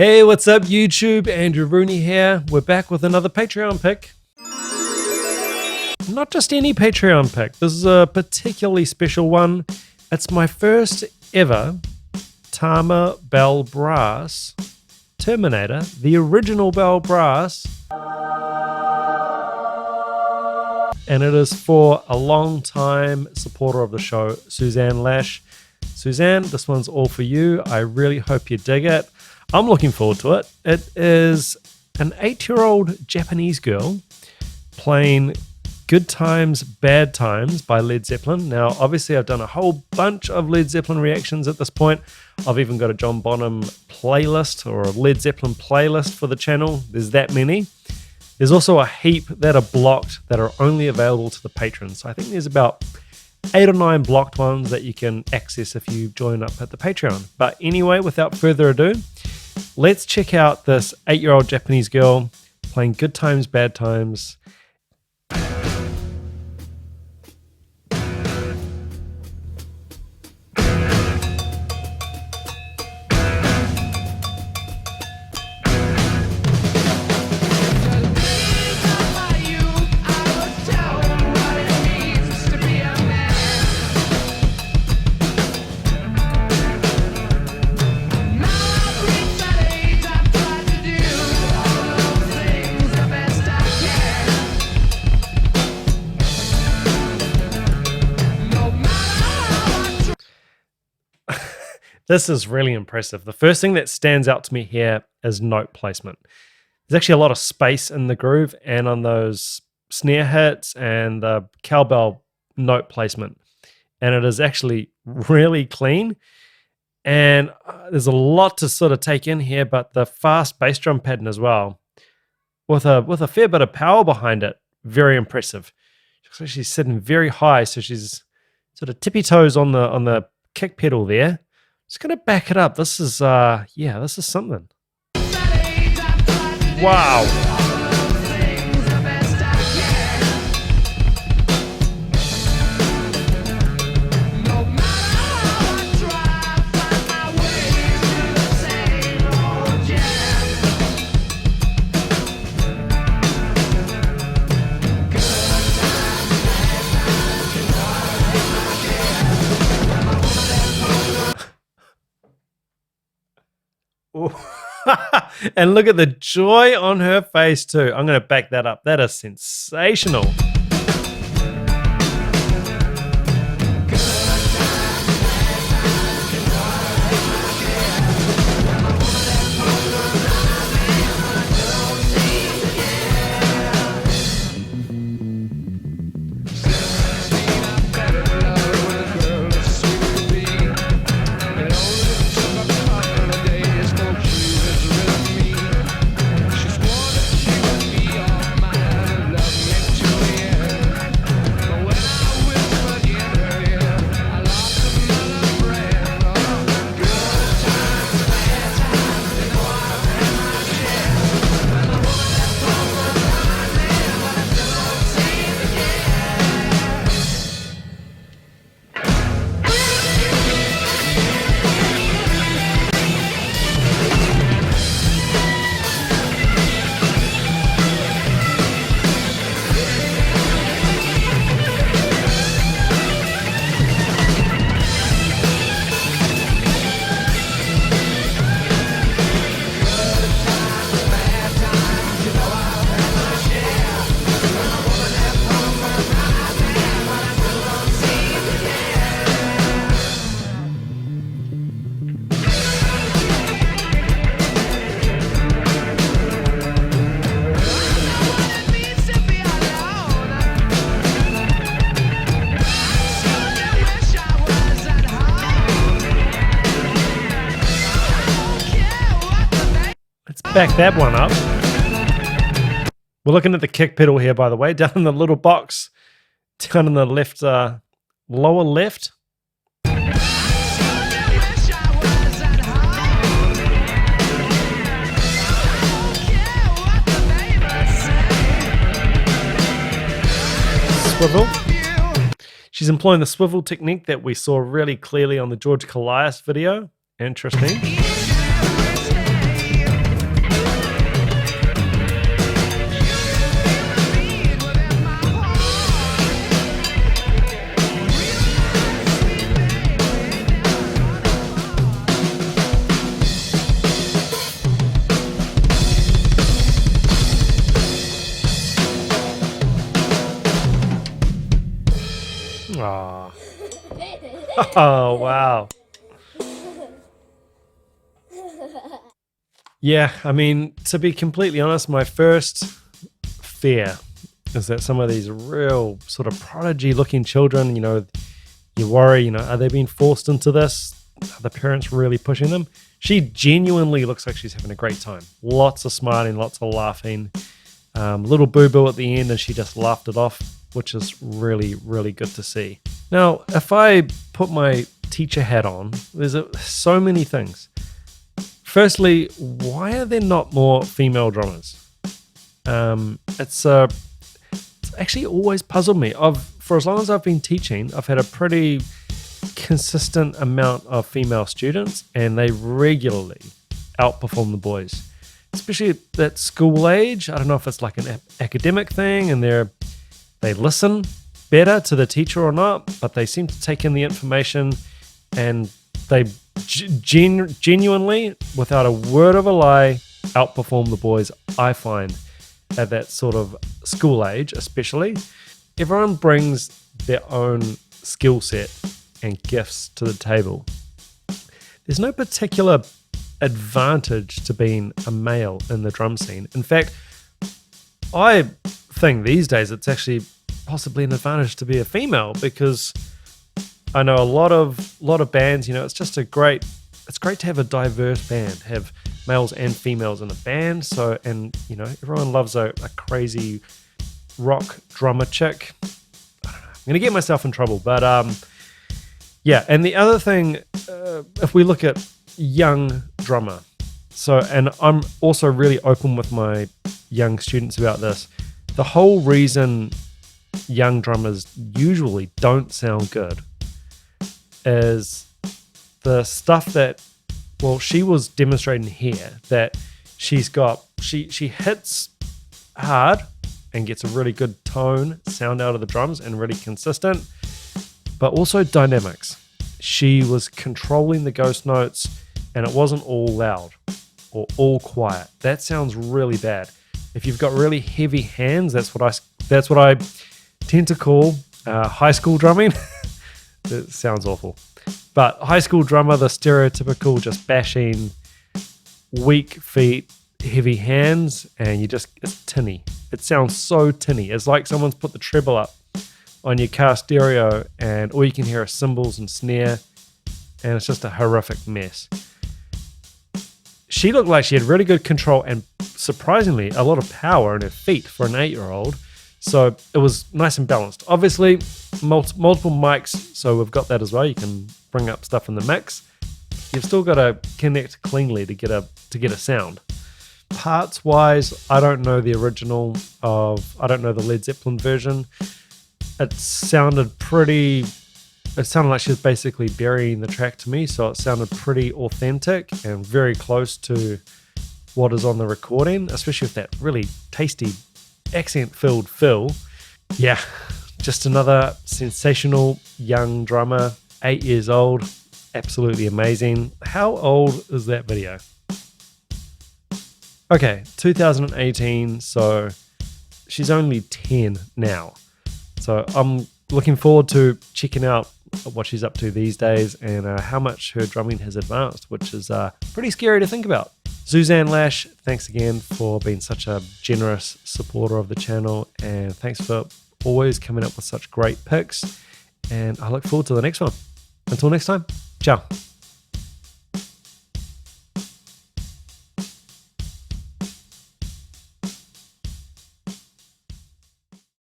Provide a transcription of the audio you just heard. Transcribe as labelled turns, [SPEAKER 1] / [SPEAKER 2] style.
[SPEAKER 1] Hey, what's up YouTube? Andrew Rooney here. We're back with another Patreon pick. Not just any Patreon pick. This is a particularly special one. It's my first ever Tama Bell Brass Terminator, the original Bell Brass. And it is for a long time supporter of the show, Suzanne Lash. Suzanne, this one's all for you. I really hope you dig it. I'm looking forward to it. It is an 8-year-old Japanese girl playing Good Times, Bad Times by Led Zeppelin. Now, obviously, I've done a whole bunch of Led Zeppelin reactions at this point. I've even got a John Bonham playlist or a Led Zeppelin playlist for the channel. There's that many. There's also a heap that are blocked that are only available to the patrons. So I think there's about 8 or 9 blocked ones that you can access if you join up at the Patreon. But anyway, without further ado, let's check out this 8-year-old Japanese girl playing Good Times, Bad Times. This is really impressive. The first thing that stands out to me here is note placement. There's actually a lot of space in the groove and on those snare hits and the cowbell note placement. And it is actually really clean. And there's a lot to sort of take in here, but the fast bass drum pattern as well, with a fair bit of power behind it, very impressive. She's sitting very high, so she's sort of tippy toes on the kick pedal there. Just gonna back it up. This is yeah, this is something. Wow. And look at the joy on her face too. I'm going to back that up. That is sensational. Back that one up. We're looking at the kick pedal here, by the way, down in the little box, down in the left, lower left. Swivel. She's employing the swivel technique that we saw really clearly on the George Calias video. Interesting. Oh, wow. Yeah, I mean, to be completely honest, my first fear is that some of these real sort of prodigy looking children, you worry, are they being forced into this? Are the parents really pushing them? She genuinely looks like she's having a great time. Lots of smiling, lots of laughing. Little boo-boo at the end, and she just laughed it off, which is really, really good to see. Now, if I put my teacher hat on, there's so many things. Firstly, why are there not more female drummers? It's actually always puzzled me. For as long as I've been teaching, I've had a pretty consistent amount of female students, and they regularly outperform the boys, especially at school age. I don't know if it's like an academic thing and they listen better to the teacher or not, but they seem to take in the information, and they genuinely, without a word of a lie, outperform the boys, I find, at that sort of school age especially. Everyone brings their own skill set and gifts to the table. There's no particular advantage to being a male in the drum scene. In fact, I think these days it's actually possibly an advantage to be a female, because I know a lot of bands, it's great to have a diverse band, have males and females in a band. So, and everyone loves a crazy rock drummer chick. I don't know, I'm gonna get myself in trouble, but yeah. And the other thing, if we look at young drummer, and I'm also really open with my young students about this. The whole reason young drummers usually don't sound good is the stuff that, well, she was demonstrating here, that she hits hard and gets a really good tone sound out of the drums and really consistent, but also dynamics. She was controlling the ghost notes, and it wasn't all loud or all quiet. That sounds really bad. If you've got really heavy hands, that's what I tend to call high school drumming. It sounds awful. But high school drummer, the stereotypical just bashing, weak feet, heavy hands, and it's tinny. It sounds so tinny. It's like someone's put the treble up on your car stereo, and all you can hear are cymbals and snare, and it's just a horrific mess. She looked like she had really good control and, surprisingly, a lot of power in her feet for an 8-year-old. So it was nice and balanced. Obviously, multiple mics, so we've got that as well. You can bring up stuff in the mix. You've still got to connect cleanly to get a sound. Parts wise, I don't know the the Led Zeppelin version. It sounded like she was basically burying the track to me, so it sounded pretty authentic and very close to what is on the recording, especially with that really tasty accent-filled fill. Yeah, just another sensational young drummer, 8 years old, absolutely amazing. How old is that video? Okay, 2018, so she's only 10 now. So I'm looking forward to checking out what she's up to these days and how much her drumming has advanced, which is pretty scary to think about. Suzanne Lash, thanks again for being such a generous supporter of the channel, and thanks for always coming up with such great picks, and I look forward to the next one. Until next time, ciao.